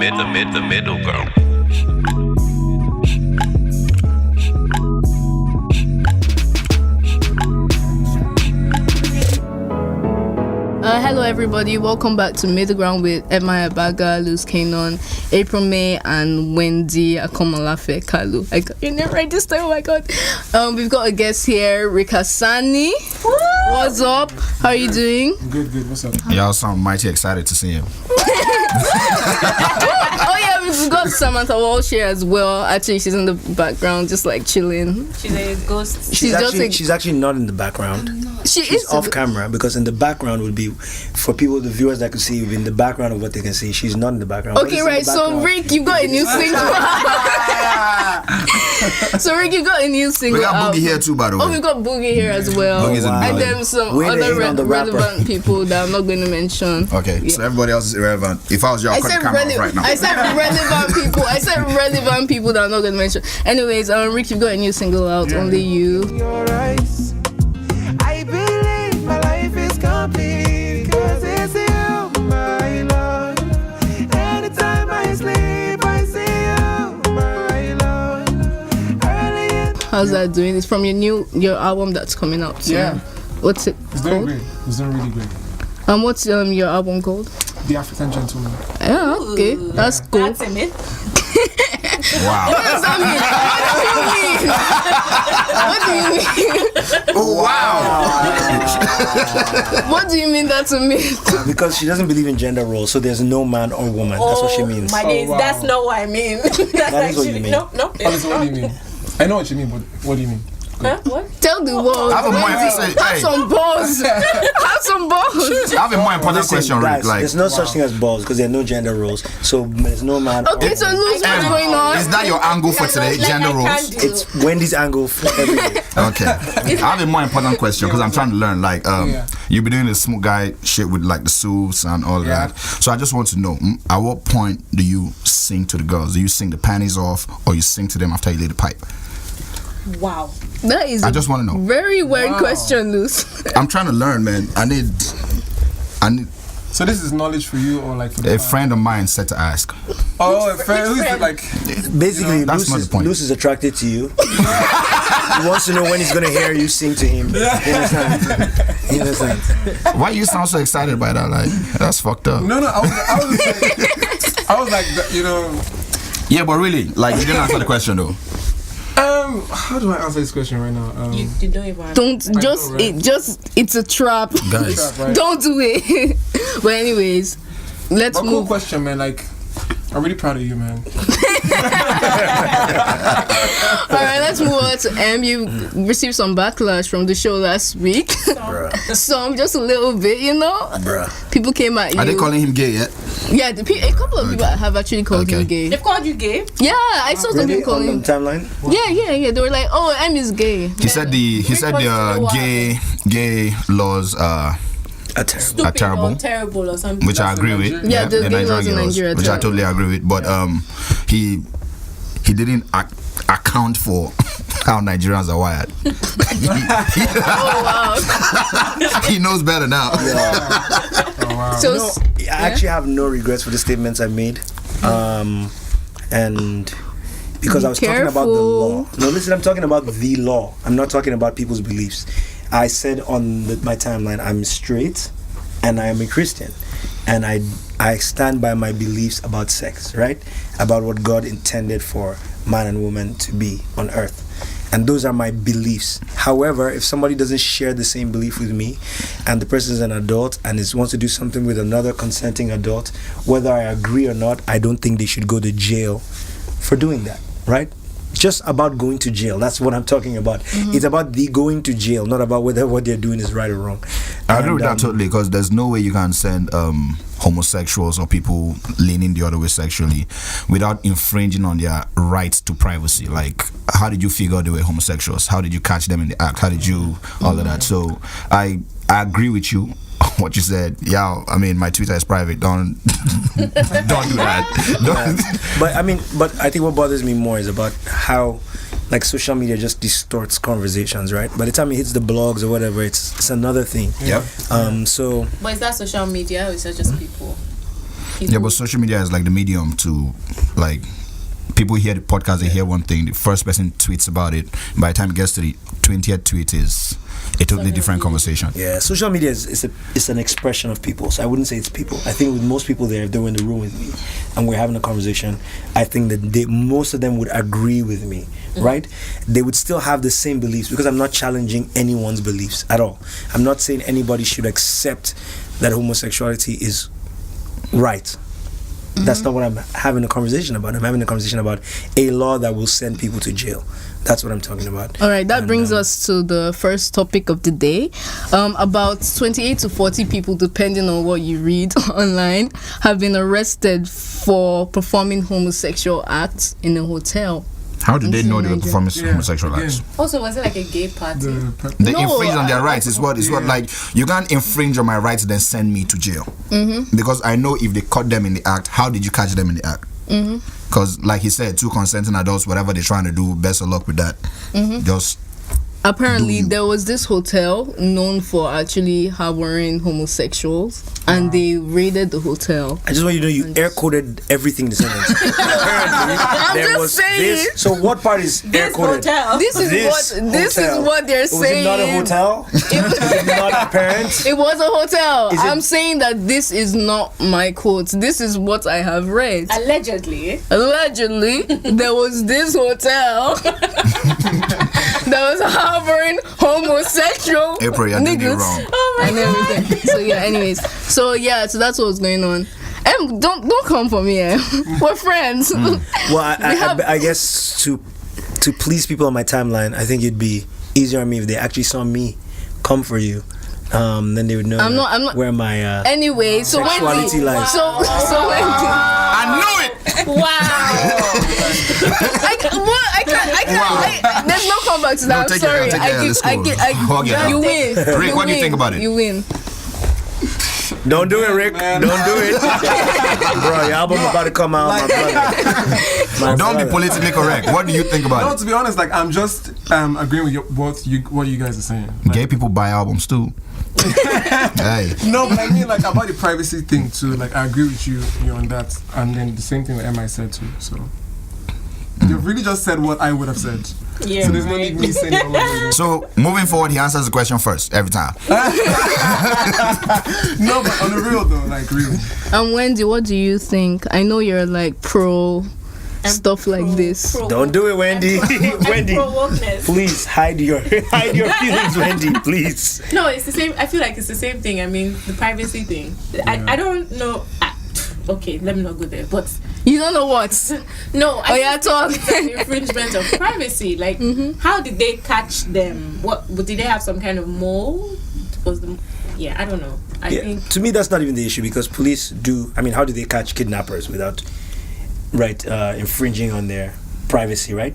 the middle ground. Hello everybody, welcome back to Middle Ground with Emma Abaga, Luz Kanon, April May, and Wendy Akomalafe Kalu. I got your name right this time, oh my god. We've got a guest here, Hassani. What's up? How are you doing? Good, what's up? Y'all sound mighty excited to see him. Oh yeah, we've got Samantha Walsh here as well. Actually, she's in the background, just like chilling. She's a ghost. She's actually not in the background. She's off camera, because in the background would be, for people, the viewers that could see, in the background of what they can see. She's not in the background. Okay, right. So Rick, you've got a new single. So Rick, you got a new single. We got Boogie here too, by the way. Oh, we got Boogie here as well. Boogie's in the And building. then some Wayne other is the relevant people that I'm not going to mention. Okay, so everybody else is irrelevant. If I was you, I'll cut the camera off right now. I said relevant people. I said relevant people that I'm not going to mention. Anyways, Rick, you've got a new single out. Only You. Your eyes. I believe my life is complete, 'cause it's you, my love. Anytime I sleep, I see you, my love. How's that doing? It's from your album that's coming out soon. Yeah. What's it It's doing called? great. It's doing really great. What's your album called? The African Gentleman. Yeah, okay. That's cool. That's a myth. Wow. What does that mean? What do you mean? Oh, wow. What do you mean that's a myth? Because she doesn't believe in gender roles, so there's no man or woman. That's what she means. My days, wow. that's not what I mean. That's That is what actually you mean. no. Honestly, what do you mean? I know what you mean, but what do you mean? Huh? What? Tell the world. I have a more Have some balls. Have some balls. I have a more important Listen, question, Rick. guys, Like, there's no such thing as balls, because there are no gender roles. So there's no man. Okay, so Luz, what's going on? is that your angle for today? Gender roles? It's Wendy's angle for every day. Okay. I have a more important question because I'm trying to learn. Like, you be doing the smooth guy shit with like the suits and all that. So I just want to know, at what point do you sing to the girls? Do you sing the panties off, or you sing to them after you lay the pipe? Wow. That is I just want to know. very weird question, Luz. I'm trying to learn, man. I need. So this is knowledge for you, or like for the A friend of mine said to ask. Oh, a friend. Who's it, like? Basically, That's not the point. Luce is attracted to you. He wants to know when he's going to hear you sing to him. You understand? You understand? Why you sound so excited by that? Like, that's fucked up. No. I was like, you know. Yeah, but really, like, you didn't answer the question though. How do I answer this question right now? You don't even. Don't just right? it's a trap. Guys. Right. Don't do it. But anyways, let's But cool move. question, man. Like, I'm really proud of you, man. Alright, let's move on to M. You received some backlash from the show last week. Some, just a little bit, you know. People came at you. Are they calling him gay yet? Yeah, a couple of people have actually called him gay. They've called you gay. Yeah, I saw some people calling on him. the timeline? Yeah. They were like, "Oh, M is gay." He said the gay laws are Stupid terrible. or terrible or something. which I agree with. Yeah, the gay laws in Nigerian Nigeria are which I terrible. totally agree with. But he didn't account for how Nigerians are wired. Oh wow. He knows better now. Oh, wow. So No, I actually have no regrets for the statements I made. And because I was talking about the law. No, listen, I'm talking about the law. I'm not talking about people's beliefs. I said on my timeline, I'm straight and I am a Christian. And I stand by my beliefs about sex, right? About what God intended for man and woman to be on earth. And those are my beliefs. However, if somebody doesn't share the same belief with me, and the person is an adult and wants to do something with another consenting adult, whether I agree or not, I don't think they should go to jail for doing that, right? Just about going to jail. That's what I'm talking about. It's about the going to jail, not about whether what they're doing is right or wrong. I agree with that totally, because there's no way you can send homosexuals or people leaning the other way sexually without infringing on their rights to privacy. Like, how did you figure out they were homosexuals? How did you catch them in the act? How did you all of that? So I agree with you. What you said, yeah. I mean, my Twitter is private. Don't do that. But I think what bothers me more is about how, like, social media just distorts conversations, right? By the time it hits the blogs or whatever, it's another thing. Yep. So. But is that social media or is that just people? people. Yeah, but social media is like the medium to, like, people hear the podcast, they hear one thing, the first person tweets about it. By the time it gets to the 20th tweet, is a totally different conversation. Yeah, social media is an expression of people. So I wouldn't say it's people. I think with most people there, if they were in the room with me and we're having a conversation, I think that most of them would agree with me, right? They would still have the same beliefs, because I'm not challenging anyone's beliefs at all. I'm not saying anybody should accept that homosexuality is right. That's not what I'm having a conversation about. I'm having a conversation about a law that will send people to jail. That's what I'm talking about. All right, that brings us to the first topic of the day. About 28 to 40 people, depending on what you read online, have been arrested for performing homosexual acts in a hotel. How did they know they were performing homosexual acts? Also, was it like a gay party? They infringe on their rights. It's what like, you can't infringe on my rights then send me to jail. Because I know if they caught them in the act, how did you catch them in the act? Because like he said, two consenting adults, whatever they're trying to do, best of luck with that. Just apparently there was this hotel known for actually harboring homosexuals, and they raided the hotel. I just want you to know you air coded everything in the sentence. Apparently, I'm just saying. This. So what part is air coded? This is what they're saying. Was it not a hotel? It was not apparent. It was a hotel. I'm saying that this is not my quote. This is what I have read. Allegedly, there was this hotel that was harboring homosexual April, you're doing it niggas wrong. and everything. So yeah, anyways. So that's what was going on. Don't come for me, we're friends. Well, I guess to please people on my timeline, I think it'd be easier on me if they actually saw me come for you. Then they would know I'm not where my anyway. So sexuality lies. So I knew it. wow. I can't. There's no comeback to that. I'm sorry. You win. Rick, what do you think about it? You win. Don't do it, Rick. Don't do it. Bro, your album about to come out, my brother. Don't be politically correct. What do you think about No, it? to be honest, like, I'm just agreeing with what you guys are saying. Like, Gay people buy albums too. Hey. no, but I mean, like, about the privacy thing too. Like, I agree with you on that, and then the same thing that Emma said too. So you've really just said what I would have said. Yeah, so there's no need me saying all of it. So moving forward, he answers the question first every time. No, but on the real though, like, really. Wendy, what do you think? I know you're like pro stuff like this. Don't do it, Wendy. Wendy, pro-wokeness. please hide your feelings, Wendy. Please. No, it's the same. I feel like it's the same thing. I mean, the privacy thing. I don't know. Okay, let me not go there. But you don't know what? No, I talk. It's an infringement of privacy. Like, how did they catch them? Did they have some kind of mole? I don't know. I think to me that's not even the issue, because police do. I mean, how do they catch kidnappers without infringing on their privacy, right?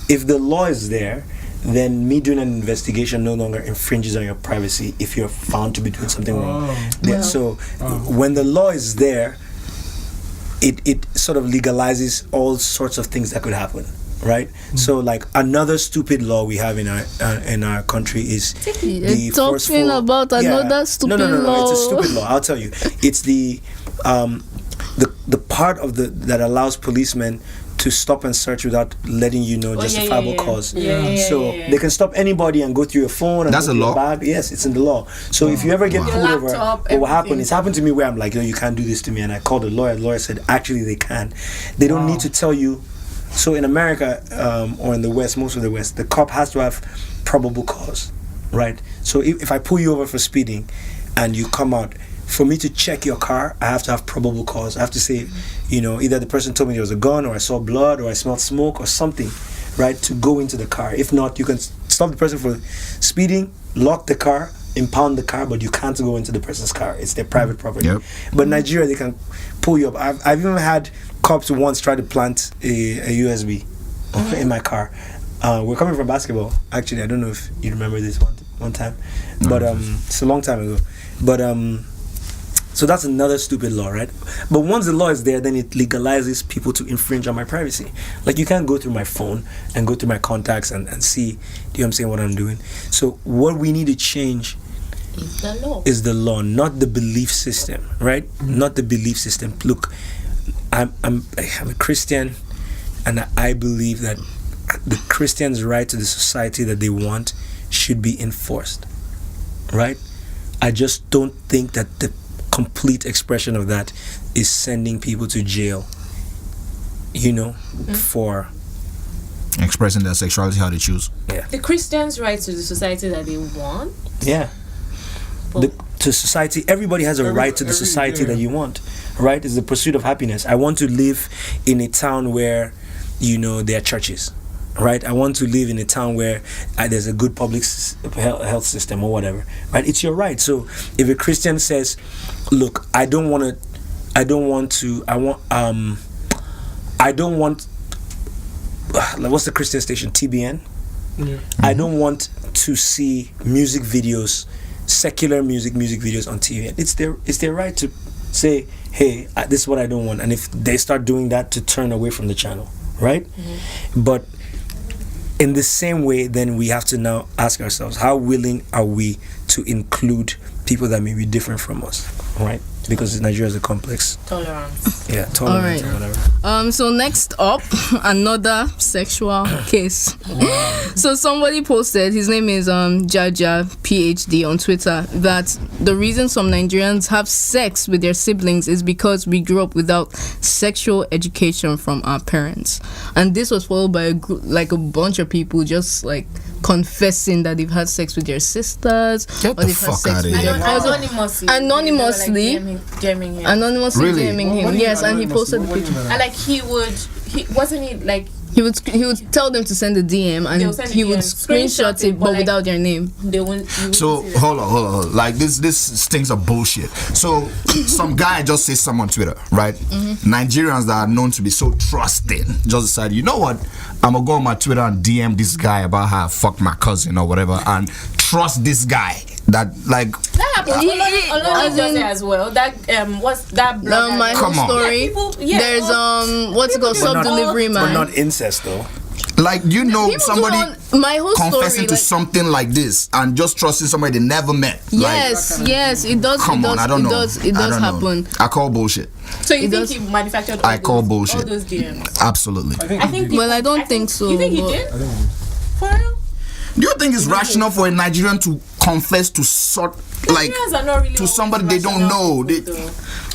If the law is there, then me doing an investigation no longer infringes on your privacy if you're found to be doing something wrong. When the law is there, it sort of legalizes all sorts of things that could happen, right? So like another stupid law we have in our country is the talking about another stupid law. No, it's a stupid law. I'll tell you. It's the part of that allows policemen to stop and search without letting you know justifiable cause. They can stop anybody and go through your phone. And that's a law? bag. Yes, it's in the law. So if you ever get pulled over, what happened? It's happened to me where I'm like, you can't do this to me. And I called a lawyer. The lawyer said, actually, they can. They don't need to tell you. So in America, or in the West, most of the West, the cop has to have probable cause, right? So if I pull you over for speeding and you come out, for me to check your car, I have to have probable cause. I have to say, either the person told me there was a gun, or I saw blood, or I smelled smoke, or something, right, to go into the car. If not, you can stop the person for speeding, lock the car, impound the car, but you can't go into the person's car. It's their private property. Yep. But in Nigeria, they can pull you up. I've even had cops once try to plant a USB in my car. We're coming from basketball. Actually, I don't know if you remember this one time, but it's a long time ago. But so that's another stupid law, right? But once the law is there, then it legalizes people to infringe on my privacy. Like, you can't go through my phone and go through my contacts and see, do you know what I'm saying, what I'm doing? So what we need to change Is the law, not the belief system, right? Not the belief system. Look, I'm a Christian, and I believe that the Christians' right to the society that they want should be enforced, right? I just don't think that the complete expression of that is sending people to jail, for expressing their sexuality how they choose. Yeah. The Christians' right to the society that they want. Yeah. To society, everybody has a right to the society that you want, right? It's the pursuit of happiness. I want to live in a town where, there are churches, right? I want to live in a town where there's a good public health system or whatever, right? It's your right. So if a Christian says, look, I don't want, what's the Christian station? TBN? Yeah. I don't want to see music videos, secular music videos on TV. It's their right to say, hey, this is what I don't want. And if they start doing that, to turn away from the channel, right? Mm-hmm. But in the same way, then we have to now ask ourselves, how willing are we to include people that may be different from us, right? Because Nigeria is a complex. Tolerance. Yeah, tolerance or whatever. So next up, another sexual case. So somebody posted, his name is Jaja PhD on Twitter, that the reason some Nigerians have sex with their siblings is because we grew up without sexual education from our parents. And this was followed by a group, like a bunch of people just like confessing that they've had sex with their sisters, Get or the they've had fuck sex outta with here. their anonymously DMing him. Yes, and he posted the picture. And like he would tell them to send a DM, and he would screenshot it, but without their name. They won't. So hold on. Like this stinks of bullshit. So some guy just says something on Twitter, right? Mm-hmm. Nigerians that are known to be so trusting just decided, you know what? I'm gonna go on my Twitter and DM this guy about how I fucked my cousin or whatever, and trust this guy. That like that happened. As well. That what's that? My whole story. There's what's it called? Sub delivery man. But not incest though. Like somebody my whole confessing story, to something like this and just trusting somebody they never met. Yes, it does. Come on, I don't know. It does happen. I call bullshit. So you think he manufactured all those DMs? Absolutely. I think. Well, I don't think so. You think he did? For real? Do you think it's rational for a Nigerian to confess to to somebody they don't know?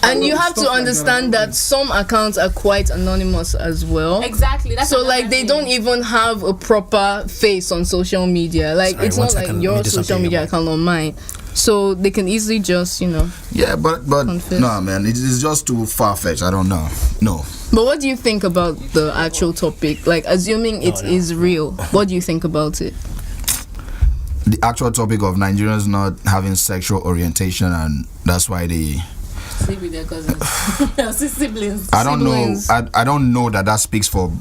And you have to understand that some accounts are quite anonymous as well. Exactly. So like they don't even have a proper face on social media. Like it's not like your social media account or mine. So they can easily just, Yeah, but confess. No, man, it is just too far-fetched. I don't know. No. But what do you think about the actual topic? Like, assuming it is real, what do you think about it? The actual topic of Nigerians not having sexual orientation, and that's why they sleep with their cousins, siblings. I don't know. I don't know that speaks for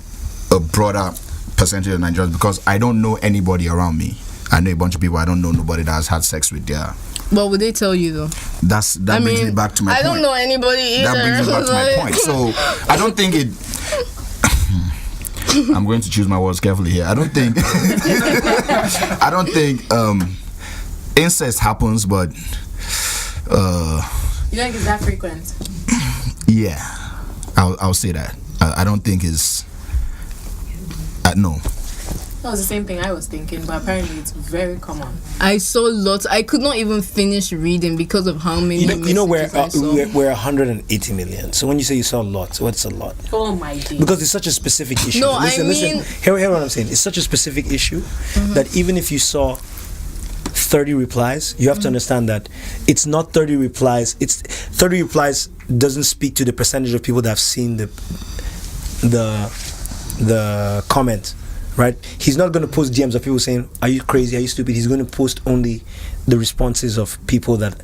a broader percentage of Nigerians, because I don't know anybody around me. I know a bunch of people. I don't know nobody that has had sex with their. What would they tell you though? That brings me back to my point. I don't know anybody either. That brings me back to my point. So I don't think it. I'm going to choose my words carefully here. I don't think incest happens, but you think it's that frequent? Yeah, I'll say that. I don't think it's no. That was the same thing I was thinking, but apparently it's very common. I saw lots. I could not even finish reading because of how many. We're 180 million. So when you say you saw lots, what's a lot? Oh my God! Because it's such a specific issue. No, listen. Hear what I'm saying. It's such a specific issue that even if you saw 30 replies, you have to understand that it's not 30 replies. It's 30 replies doesn't speak to the percentage of people that have seen the comment. Right? He's not going to post DMs of people saying, "Are you crazy? Are you stupid?" He's going to post only the responses of people that.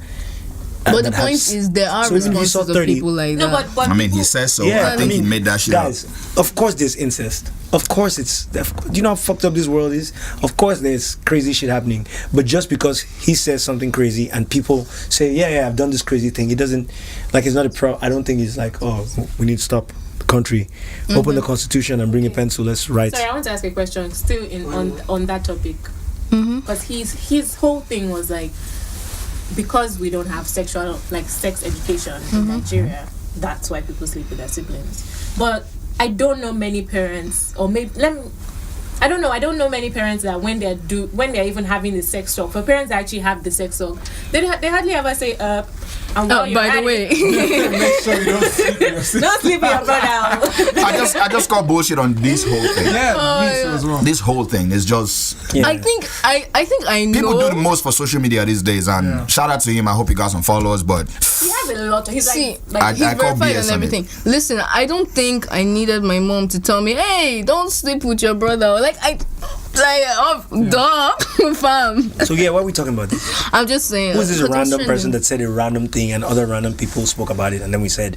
But the point is, there are responses of people like that. But I mean, he says so. Yeah, I think he made that shit guys, up. Of course, there's incest. Of course, do you know how fucked up this world is? Of course, there's crazy shit happening. But just because he says something crazy and people say, "Yeah, I've done this crazy thing," it doesn't it's not a pro. I don't think it's like, "Oh, we need to stop the country, open the constitution and bring a pencil, let's write." Sorry, I want to ask a question still on that topic, because his whole thing was like, because we don't have sex education in Nigeria, that's why people sleep with their siblings. But I don't know many parents, or maybe I don't know many parents that when they're even having the sex talk, for parents that actually have the sex talk, they hardly ever say and Oh, by the way, Make sure you don't sleep with your sister. don't sleep with your brother. I just call bullshit on this whole thing. Yeah, me too as well. This whole thing is just I think I know. people do the most for social media these days, and shout out to him. I hope he got some followers, but He has a lot. He's See, like he's I call verified BS and on it. everything. Listen, I don't think I needed my mom to tell me, "Hey, don't sleep with your brother." Duh, fam. So yeah, why are we talking about this? I'm just saying. Who's this because it was random person trending. that said a random thing and other random people spoke about it, and then we said,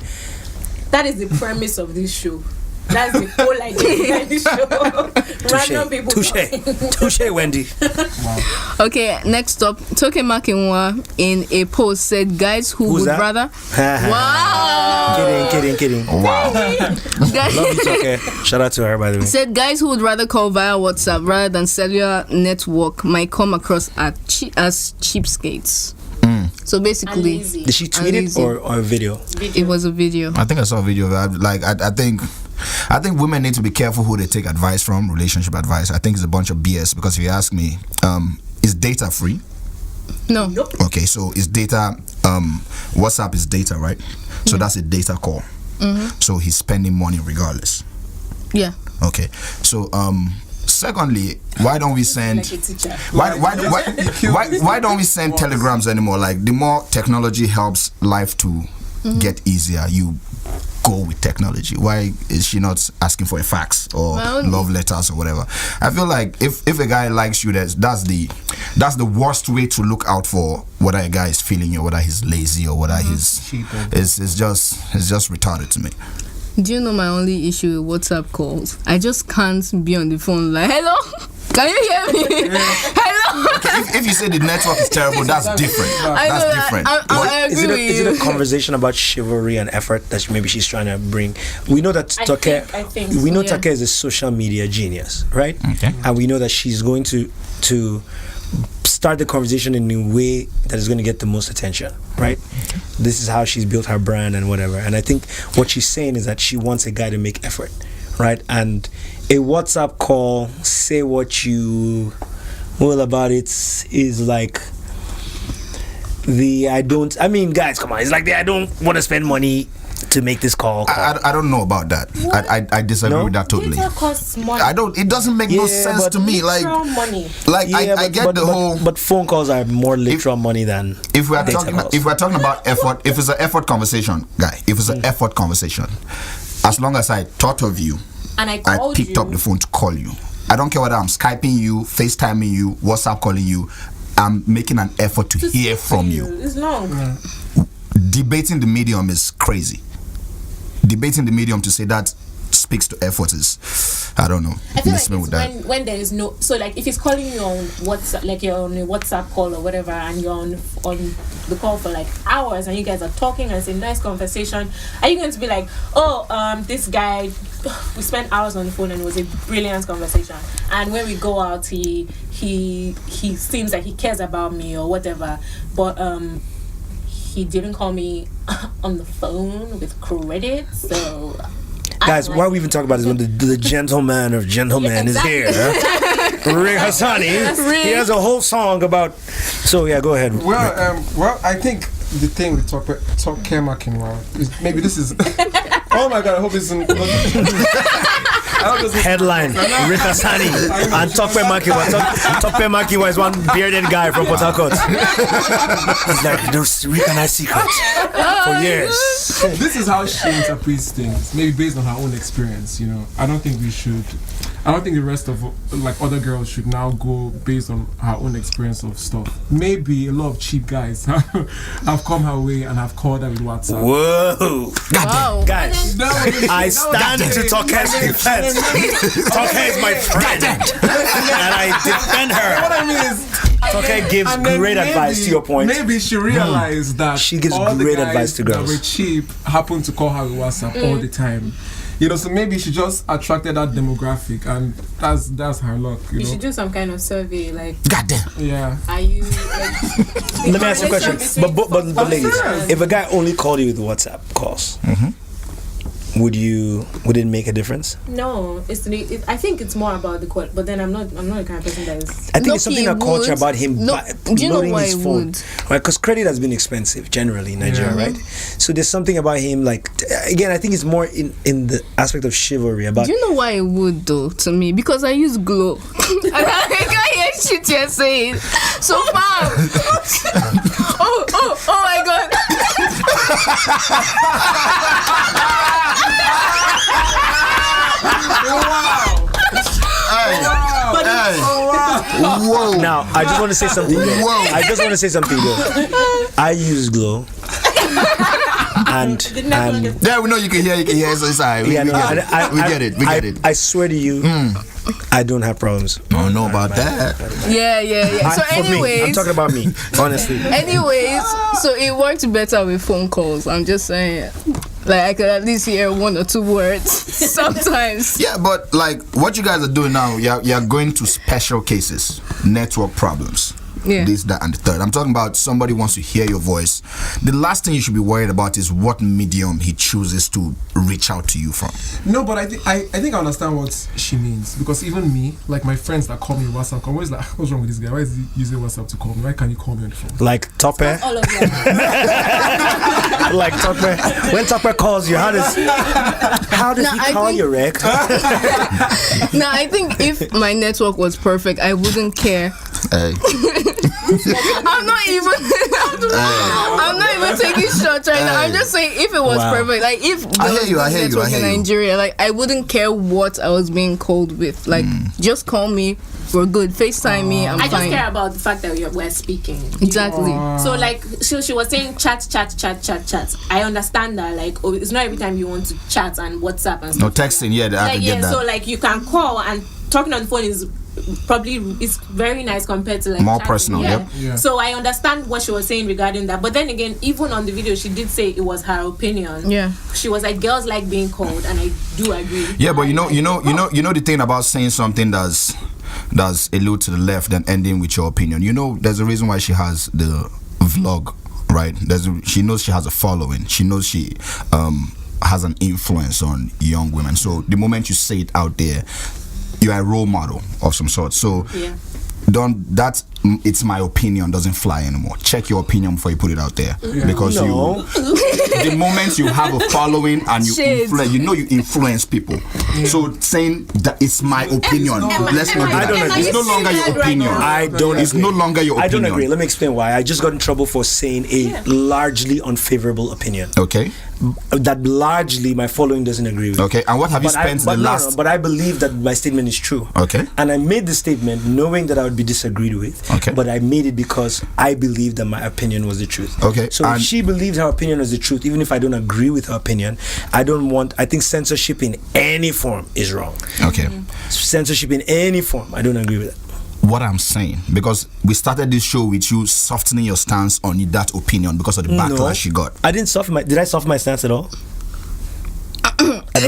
that is the premise of this show. That's the whole idea of this show. Random people. touche, Wendy. Okay, next up, Toke Makinwa in a post said, "Guys who Who's would that? rather." Wow. Kidding. wow. Guys, Love you, okay. Shout out to her, by the way. said guys who would rather call via WhatsApp rather than cellular network might come across as cheapskates. So And basically, lazy. Did she tweet it Lazy. or a video? it was a video. I think I saw a video of that. I think women need to be careful who they take advice from, relationship advice. I think it's a bunch of BS, because if you ask me, is data free? No. Okay, so is data WhatsApp is data, right? So that's a data call. So he's spending money regardless. Yeah. Okay. So secondly, why don't we send Like a teacher. why don't we send telegrams anymore? Like, the more technology helps life to get easier, you go with technology. Why is she not asking for a fax or love letters or whatever? I feel like if a guy likes you, that's the worst way to look out for whether a guy is feeling you, whether he's lazy or whether he's it's just retarded to me. Do you know my only issue with WhatsApp calls? I just can't be on the phone like, "Hello, can you hear me? Hello." If you say the network is terrible, that's different. That's different. I agree with Is you. it a conversation about chivalry and effort that maybe she's trying to bring? We know that I Toke, think we know so, yeah. Toke is a social media genius, right? Okay. And we know that she's going to start the conversation in a way that is going to get the most attention, right? This is how she's built her brand and whatever. And I think what she's saying is that she wants a guy to make effort, right? And a WhatsApp call, say what you will about it, is like guys, come on, it's like I don't want to spend money to make this call. I don't know about that. I disagree No? with that totally. Data costs money. It doesn't make no sense but to me. Like, Literal money. I get the whole. But phone calls are more literal money than If we're data calls. talking about effort, if it's an effort conversation, guy, if it's an effort conversation, as long as I thought of you, And I I called picked you. up the phone to call you. I don't care whether I'm Skyping you, FaceTiming you, WhatsApp calling you. I'm making an effort to hear from you. It's long. Debating the medium is crazy. Debating the medium to say that speaks to effort is, I don't know. I feel Miss me like with it's that. when there is no, so like if he's calling you on WhatsApp, like you're on a WhatsApp call or whatever, and you're on the call for like hours, and you guys are talking and it's a nice conversation, are you going to be like, this guy, we spent hours on the phone and it was a brilliant conversation, and when we go out he seems like he cares about me or whatever, but he didn't call me on the phone with credit, so Guys, why are we even talking about this when the gentleman of gentlemen Yeah, is here? exactly. Ring Hassani. He has a whole song about. So yeah, go ahead. Well, I think the thing with Toke Makinwa is maybe this is. Oh my God! I hope it's. Headline: Ring Hassani and Tope Makiwa. Tope Makiwa is one bearded guy from Port Harcourt. He's like those Rick and I secrets for years. This is how she interprets things, maybe based on her own experience. I don't think we should. I don't think the rest of like other girls should now go based on her own experience of stuff. Maybe a lot of cheap guys have come her way and have called her with WhatsApp. Whoa, Wow. guys! I stand to Toke's defense. Toke is my friend, and I defend her. What I mean is, Toke gives and then great advice to your point. Maybe she realized that She gives all the great guys advice to that girls. were cheap happen to call her with WhatsApp all the time. So maybe she just attracted that demographic, and that's her luck. You should do some kind of survey, like. Goddamn. Yeah. Are you like? Let me ask you a question. But ladies, if a guy only called you with WhatsApp calls, would it make a difference? No, I think it's more about the call. But then I'm not the kind of person that is. I think it's something that culture about him do you know loading why his it phone, would? right? Because credit has been expensive generally in Nigeria, right? So there's something about him, like, again, I think it's more in the aspect of chivalry about. Do you know why it would though to me? Because I use Glow. And I can't hear shit you're saying. So far. oh my god. Whoa. Now, I just want to say something. Though. I use Glow. And yeah, we know you can hear. So it's alright. We get it. I swear to you, I don't have problems. I don't know about that. Yeah. So anyways, I'm talking about me, honestly. Anyways, so it works better with phone calls. I'm just saying. Like, I could at least hear one or two words sometimes. Yeah, but like what you guys are doing now, you're going to special cases, network problems. Yeah. This, that, and the third. I'm talking about somebody wants to hear your voice. The last thing you should be worried about is what medium he chooses to reach out to you from. No, but I think I understand what she means, because even me, like my friends that call me on WhatsApp, I'm always like, what's wrong with this guy? Why is he using WhatsApp to call me? Why can't you call me on the phone? Like Topper. All of them. Like Topper. When Topper calls you, how does he call you, Rick? No, I think if my network was perfect, I wouldn't care. Hey. I'm not even taking shots right now. I'm just saying, if it was perfect, like if I hear you. in Nigeria, like I wouldn't care what I was being called with. Like just call me, we're good. FaceTime me, I'm I fine. just care about the fact that we're speaking. Exactly. So like she was saying chat. I understand that, like, it's not every time you want to chat and WhatsApp and stuff. No texting, I can get that. So like you can call, and talking on the phone is probably it's very nice compared to like more chatting. personal. Yeah. So I understand what she was saying regarding that, but then again, even on the video she did say it was her opinion. Yeah, she was like, girls like being called, and I do agree. Yeah, but you know the thing about saying something that's a little to the left and ending with your opinion. There's a reason why she has the vlog, right? She knows she has a following. She knows she has an influence on young women. So the moment you say it out there, you are a role model of some sort. So it's my opinion doesn't fly anymore. Check your opinion before you put it out there. Because the moment you have a following and you influence people. So saying that it's my opinion, let's not do that. It's no longer your opinion. It's no longer your opinion. I don't agree. Let me explain why. I just got in trouble for saying a largely unfavorable opinion. Okay. That largely my following doesn't agree with. Okay. And what have you spent the last? But I believe that my statement is true. Okay. And I made the statement knowing that I would be disagreed with. Okay. But I made it because I believed that my opinion was the truth. Okay. So if she believed her opinion was the truth, even if I don't agree with her opinion, I think censorship in any form is wrong. Okay. Censorship in any form, I don't agree with that. What I'm saying, because we started this show with you softening your stance on that opinion because of the backlash you got. I didn't soften did I soften my stance at all? A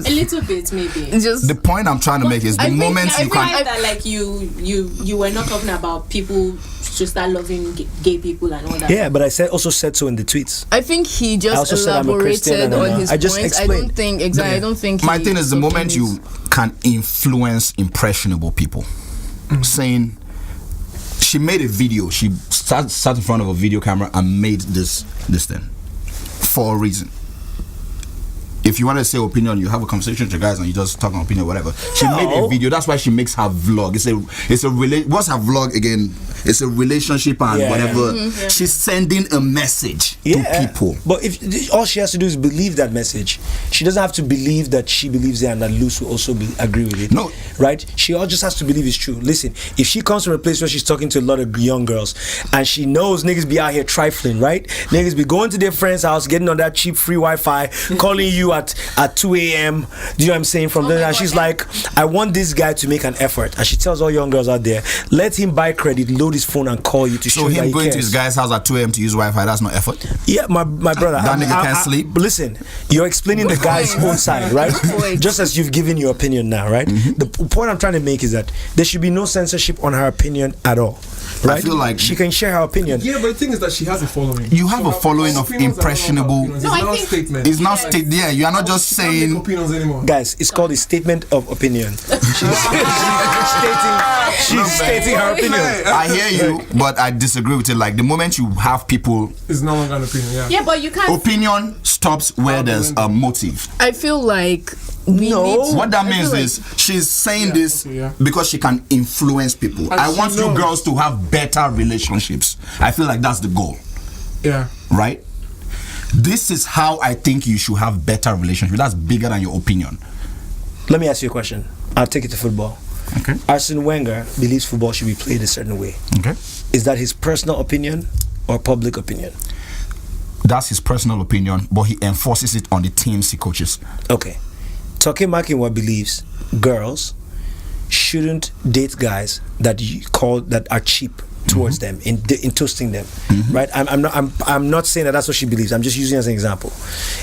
little bit, maybe. Just the point I'm trying to make is the moment you can. That like you were not talking about people should start loving gay people and all that. Yeah, but I also said so in the tweets. I think he just elaborated on his points. I don't think. My thing is the moment you can influence impressionable people, saying. She made a video. She sat in front of a video camera and made this thing for a reason. If you want to say opinion, you have a conversation with your guys and you just talk on opinion, whatever. She made a video. That's why she makes her vlog. What's her vlog again? It's a relationship and whatever. Yeah. She's sending a message to people. But if all she has to do is believe that message, she doesn't have to believe that she believes it and that Luz will also agree with it. No, right? She all just has to believe it's true. Listen, if she comes from a place where she's talking to a lot of young girls and she knows niggas be out here trifling, right? Niggas be going to their friend's house, getting on that cheap free Wi-Fi, calling you at 2 a.m. Do you know what I'm saying? From there, and she's like, I want this guy to make an effort. And she tells all young girls out there, let him buy credit, load load his phone and call you to So show that him he going cares. to his guy's house at 2 a.m. to use Wi-Fi, that's not effort. Yeah, my brother. That nigga can't sleep. Listen, you're explaining the guy's own side, right? Just as you've given your opinion now, right? The point I'm trying to make is that there should be no censorship on her opinion at all, right? I feel like she can share her opinion. Yeah, but the thing is that she has a following. You have a her following of opinions are no longer impressionable- opinions, No, it's I now think- statement. it's not yeah, you are not just She can't make saying opinions anymore. Guys, it's called a statement of opinion. She's stating her opinion. I hear you, but I disagree with it. Like the moment you have people, It's no longer an opinion. Yeah. Yeah, but you can't. opinion stops where there's a motive. I feel like we No. need to, What that I feel means like- is she's saying Yeah, this okay, yeah. because she can influence people. And I she want you knows. girls to have better relationships. I feel like that's the goal, Yeah. right? This is how I think you should have better relationships. That's bigger than your opinion. Let me ask you a question. I'll take it to football. Okay. Arsene Wenger believes football should be played a certain way. Okay. Is that his personal opinion or public opinion? That's his personal opinion, but he enforces it on the teams he coaches. Okay. Toke Makinwa believes girls shouldn't date guys that you call that are cheap towards them in toasting them, right? I'm not saying that that's what she believes. I'm just using it as an example.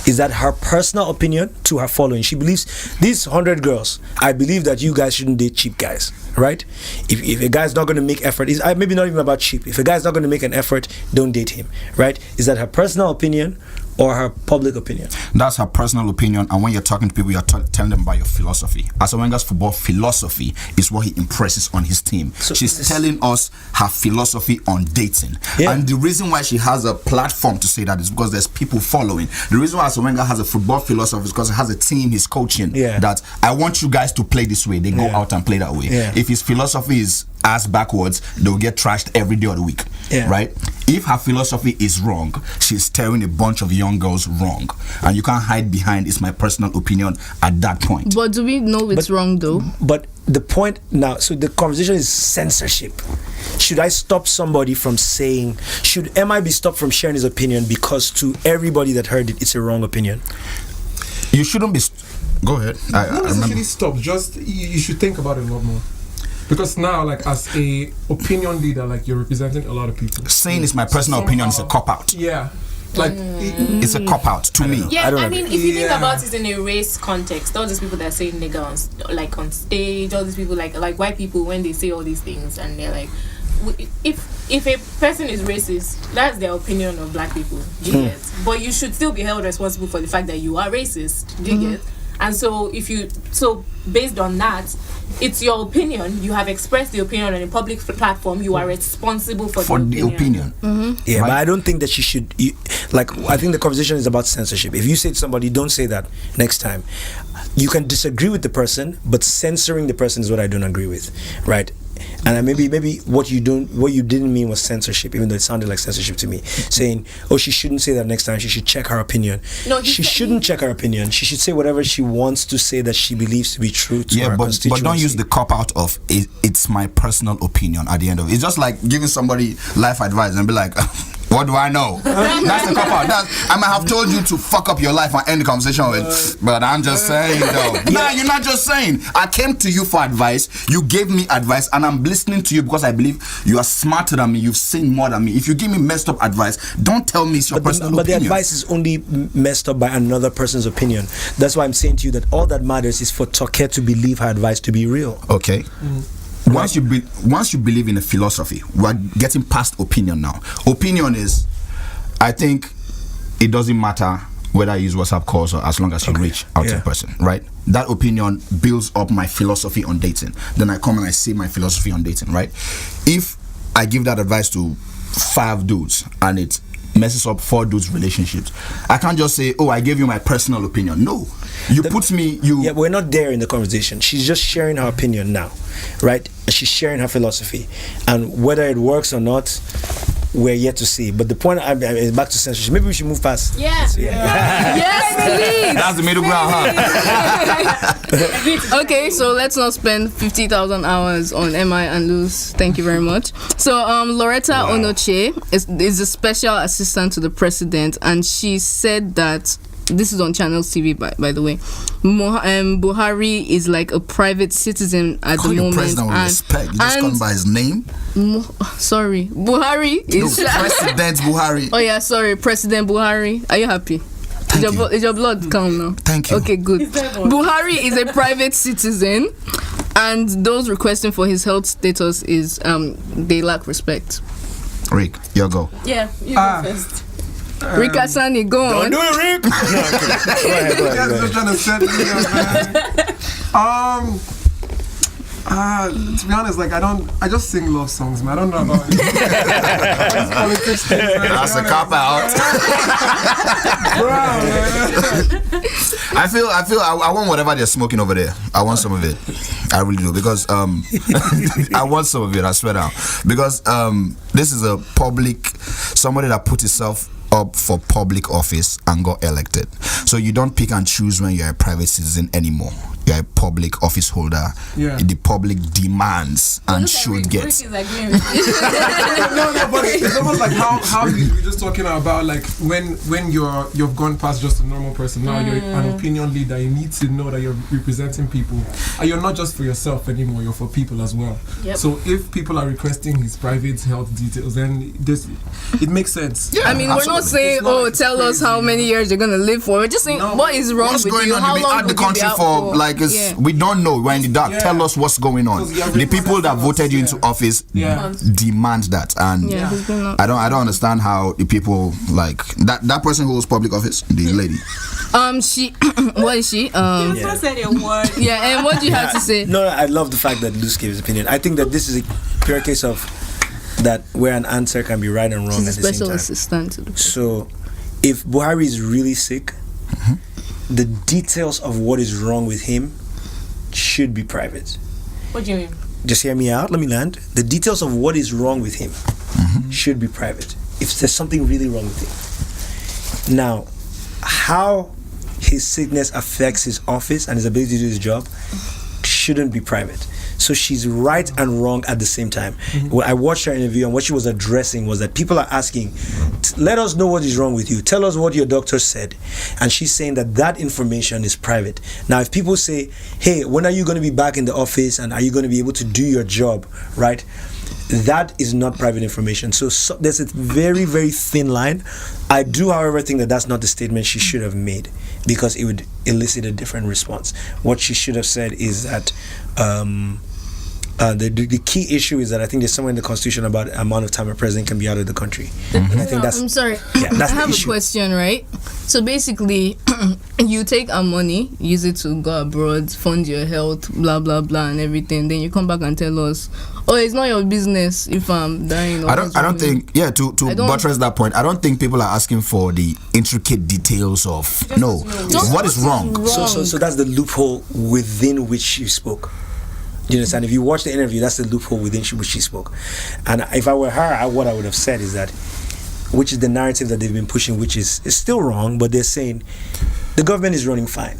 Is that her personal opinion to her following? She believes these 100 girls. I believe that you guys shouldn't date cheap guys, right? If a guy's not going to make effort, maybe not even about cheap. If a guy's not going to make an effort, don't date him, right? Is that her personal opinion or her public opinion? That's her personal opinion, and when you're talking to people, you're telling them about your philosophy. Arsene Wenger's football philosophy is what he impresses on his team. She's telling us her philosophy on dating. Yeah. And the reason why she has a platform to say that is because there's people following. The reason why Arsene Wenger has a football philosophy is because he has a team he's coaching Yeah. that I want you guys to play this way. They go Yeah. out and play that way. Yeah. If his philosophy is ass backwards, they'll get trashed every day of the week. Yeah. Right? If her philosophy is wrong, she's telling a bunch of young girls wrong. And you can't hide behind it's my personal opinion at that point. But do we know it's wrong though? But the point now, so the conversation is censorship. Should I stop somebody from saying, should MI be stopped from sharing his opinion because to everybody that heard it, it's a wrong opinion? You shouldn't be. Go ahead. Not I remember. necessarily stop. Just you should think about it a lot more. Because now, like as a opinion leader, like you're representing a lot of people. Saying it's my personal opinion is a cop out. Yeah. Like It's a cop out to me. Yeah, don't I agree. mean, if you think Yeah. about it in a race context, all these people that say nigga on stage, all these people like white people when they say all these things, and they're like, if a person is racist, that's their opinion of black people. Do you get? But you should still be held responsible for the fact that you are racist. Do you get? And so based on that, it's your opinion. You have expressed the opinion on a public platform. You are responsible for The opinion. Yeah, Right. but I don't think that she should. I think the conversation is about censorship. If you say to somebody, don't say that next time, you can disagree with the person, but censoring the person is what I don't agree with, right? And maybe what you didn't mean was censorship, even though it sounded like censorship to me. Saying, oh, she shouldn't say that next time. She should check her opinion. No, she shouldn't check her opinion. She should say whatever she wants to say that she believes to be true to her But constituency. don't use the cop out of it's my personal opinion at the end of it. It's just like giving somebody life advice and be like, what do I know? That's the cop out. I might have told you to fuck up your life and end the conversation with, but I'm just saying though. Nah, you're not just saying. I came to you for advice. You gave me advice, and I'm listening to you because I believe you are smarter than me. You've seen more than me. If you give me messed up advice, don't tell me it's your personal But the opinion. advice is only messed up by another person's opinion. That's why I'm saying to you that all that matters is for Toke to believe her advice to be real. Okay. Once you believe in a philosophy, we're getting past opinion now. Opinion is, I think it doesn't matter whether I use WhatsApp calls or as long as you reach out to the person, right? That opinion builds up my philosophy on dating. Then I come and I say my philosophy on dating, right? If I give that advice to 5 dudes and it messes up 4 dudes' relationships, I can't just say, oh, I gave you my personal opinion. No. Yeah, we're not there in the conversation. She's just sharing her opinion now, right? She's sharing her philosophy, and whether it works or not, we're yet to see. But the point is back to censorship. Maybe we should move past. Yes, please. That's the middle ground, huh? Okay, so let's not spend 50,000 hours on MI and lose. Thank you very much. So, Loretta Onoche is a special assistant to the president, and she said that this is on Channels TV, by the way. Buhari is like a private citizen at Call the your moment. president with respect. You just call him by his name. Sorry, Buhari is President Buhari. Oh yeah, sorry, President Buhari. Are you happy? Is your blood calm now? Thank you. Okay, good. Buhari is a private citizen, and those requesting for his health status is they lack respect. Rick, your go. Yeah, you go first. Rick Hassani, go on. Don't do it, Rick. No, okay. Go ahead. Just trying to set me up, man. To be honest, like I just sing love songs, man. I don't know about it. Politics things, man. That's a cop out. I want whatever they're smoking over there. I want some of it. I really do, because I want some of it. I swear down, because this is a somebody that put himself up for public office and got elected. So you don't pick and choose when you're a private citizen anymore. You're a public office holder. Yeah. The public demands and should get. No, but it's almost like how we were just talking about, like when you've gone past just a normal person. Now you're an opinion leader. You need to know that you're representing people, and you're not just for yourself anymore. You're for people as well. Yep. So if people are requesting his private health details, then it makes sense. Yeah, I mean, we're not saying, tell us how many years you're gonna live for. We're just saying, what is wrong What's with going you? on? How You've been long out the would you be country out for like we don't know. We're in the dark. Yeah. Tell us what's going on. The people that voted you into office demand that, and I don't understand how the people like that person who holds public office, the lady. She what is she? You not said a word. Yeah, and what do you have to say? No, I love the fact that Luce gave his opinion. I think that this is a pure case of that where an answer can be right and wrong She's at a the same special time. assistant. So, if Buhari is really sick, the details of what is wrong with him should be private. What do you mean? Just hear me out. Let me land. The details of what is wrong with him should be private. If there's something really wrong with him. Now, how his sickness affects his office and his ability to do his job shouldn't be private. So she's right and wrong at the same time. When I watched her interview, and what she was addressing was that people are asking, let us know what is wrong with you. Tell us what your doctor said. And she's saying that information is private. Now, if people say, hey, when are you going to be back in the office and are you going to be able to do your job, right? That is not private information. So there's a very, very thin line. I do, however, think that that's not the statement she should have made, because it would elicit a different response. What she should have said is that the key issue is that I think there's somewhere in the Constitution about the amount of time a president can be out of the country. And I think that's... I'm sorry. Yeah, that's I have the a issue. question, right? So basically, you take our money, use it to go abroad, fund your health, blah blah blah, and everything. Then you come back and tell us, oh, it's not your business if I'm dying. Or I don't think. Yeah, to buttress that point, I don't think people are asking for the intricate details of what is wrong. So that's the loophole within which you spoke. You understand? If you watch the interview, that's the loophole within which she spoke. And if I were her, what I would have said is that, which is the narrative that they've been pushing, which is still wrong, but they're saying the government is running fine.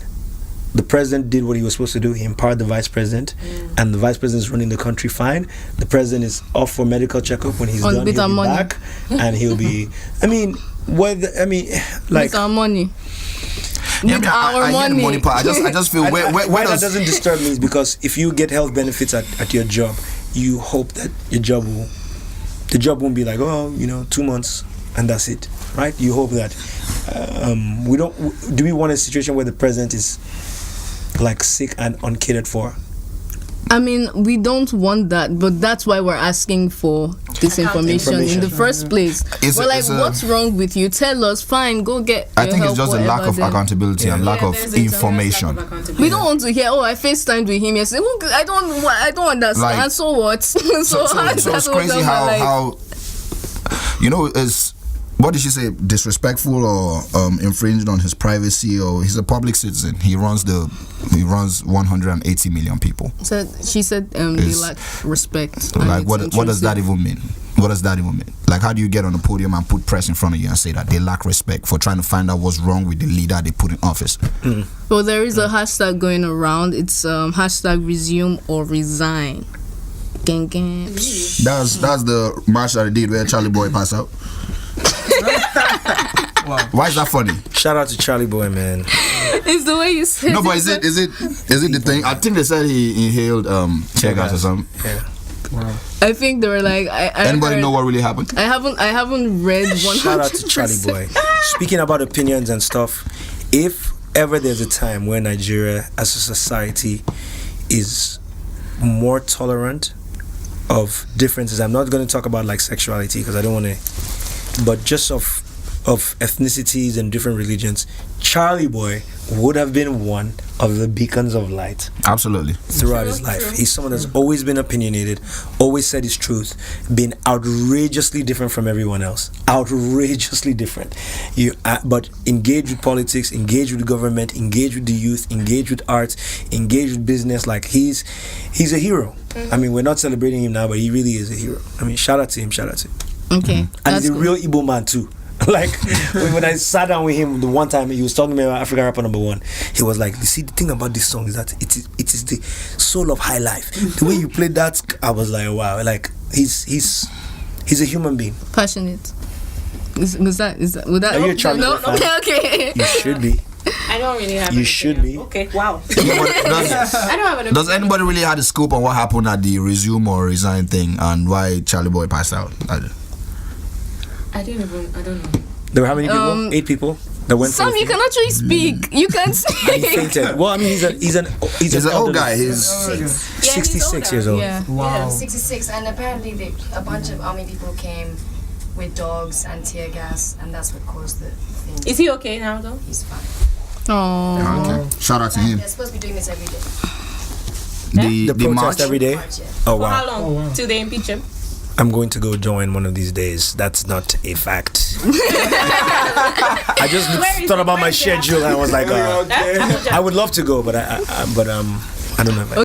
The president did what he was supposed to do. He empowered the vice president, and the vice president is running the country fine. The president is off for medical checkup. When he's done, he'll be back, and he'll be. Like with our money. Yeah, I hear the money part. I just feel where that doesn't disturb me, is because if you get health benefits at your job, you hope that the job won't be like 2 months and that's it, right? You hope that do we want a situation where the president is like sick and uncatered for? I mean, we don't want that, but that's why we're asking for this information in the first place. What's wrong with you? Tell us. Fine, go get. I think it's just a lack of accountability and lack of information. We don't want to hear. Oh, I FaceTimed with him yesterday. I don't understand. And so what? so it's crazy how is. What did she say? Disrespectful or infringed on his privacy? Or he's a public citizen. He runs 180 million people. So she said they lack respect. Like what does that even mean? What does that even mean? Like, how do you get on the podium and put press in front of you and say that they lack respect for trying to find out what's wrong with the leader they put in office? Well, there is a hashtag going around. It's hashtag resume or resign. Gang gang. That's the march that they did where Charlie Boy passed out. Wow. Why is that funny? Shout out to Charlie Boy, man. It's the way you say. No, but is it the thing? I think they said he inhaled tear gas or something. Yeah. Wow. I think they were like. Anybody know what really happened? I haven't read 100%. Shout out to Charlie Boy. Speaking about opinions and stuff, if ever there's a time where Nigeria as a society is more tolerant of differences, I'm not going to talk about like sexuality because I don't want to, but just of ethnicities and different religions, Charlie Boy would have been one of the beacons of light. Absolutely. Throughout his life. He's someone that's always been opinionated, always said his truth, been outrageously different from everyone else. Outrageously different. But engage with politics, engage with the government, engage with the youth, engage with arts, engage with business. Like he's a hero. I mean, we're not celebrating him now, but he really is a hero. I mean, shout out to him. Okay. And he's a real Igbo man too. Like when I sat down with him the one time, he was talking to me about African rapper #1. He was like, "You see, the thing about this song is that it is the soul of high life. The way you played that, I was like, wow. Like he's a human being. Passionate. Is that would that? Are you a Charlie no. Boy fan? Okay. You should be. I don't really have. You anything should else. be. Okay. Wow. Does, I don't have an. does anybody really have the scoop on what happened at the resume or resign thing and why Charlie Boy passed out? I don't know. There were how many people? 8 people that went. Sam, for the you thing? can actually speak. You can And he speak. fainted. Well, I mean, he's an He's an old guy. He's 66 years old. Yeah. Wow. 66, and apparently a bunch of army people came with dogs and tear gas, and that's what caused the thing. Is he okay now though? He's fine. Oh. okay. Shout out to him. They're supposed to be doing this every day. The protest march. every day. March, yeah. Oh For how wow! long? Till they impeach him? I'm going to go join one of these days. That's not a fact. I just thought about my schedule and I was like, I would love to go, but I don't know if I